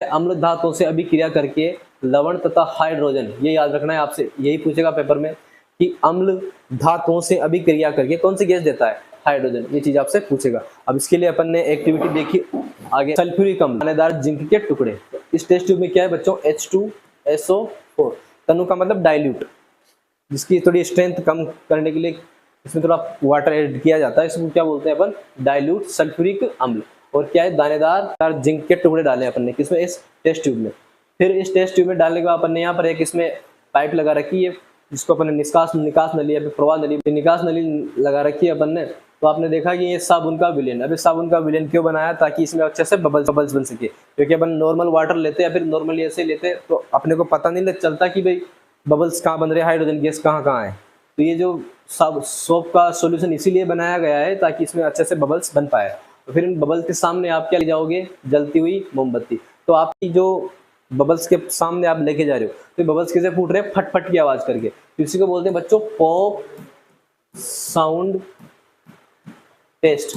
अम्ल धातुओं से अभिक्रिया करके लवण तथा हाइड्रोजन, ये याद रखना है आपसे, यही पूछेगा पेपर में कि अम्ल धातुओं से अभिक्रिया करके कौन सी गैस देता है, हाइड्रोजन। ये चीज आपसे पूछेगा। अब इसके लिए अपन ने एक्टिविटी देखी आगे, सल्फ्यूरिक अम्ल दानेदार जिंक के टुकड़े। इस टेस्ट ट्यूब में क्या है बच्चों, H2SO4, तनु का मतलब डाइल्यूट, जिसकी थोड़ी स्ट्रेंथ कम करने के लिए इसमें थोड़ा वाटर ऐड किया जाता है, इसको क्या बोलते हैं अपन, डाइल्यूट सल्फ्यूरिक अम्ल। और क्या है, दानेदार जिंक के टुकड़े डाले अपन ने, किसमें, इस टेस्ट ट्यूब में। फिर इस टेस्ट ट्यूब में डालने के बाद अपन ने यहाँ पर एक इसमें पाइप लगा रखी है, जिसको अपन ने निकास नली या प्रवाह नली, निकास नली लगा रखी है अपन ने। तो आपने देखा कि ये साबुन का विलेन, अब इस साबुन का विलेन क्यों बनाया, ताकि इसमें अच्छे से बबल्स बन सके। क्योंकि अपन नॉर्मल वाटर लेते हैं या फिर नॉर्मली ऐसे लेते तो अपने को पता नहीं चलता कि भाई बबल्स कहाँ बन रहे, हाइड्रोजन गैस कहाँ कहाँ है। तो ये जो सोप का सॉल्यूशन इसीलिए बनाया गया है ताकि इसमें अच्छे से बबल्स बन पाए। तो फिर इन बबल्स के सामने आप क्या ले जाओगे, जलती हुई मोमबत्ती। तो आपकी जो बबल्स के सामने आप लेके जा रहे हो, तो बबल्स कैसे फूट रहे हैं, फट फट की आवाज करके। तो इसी को बोलते हैं बच्चों पॉप साउंड टेस्ट।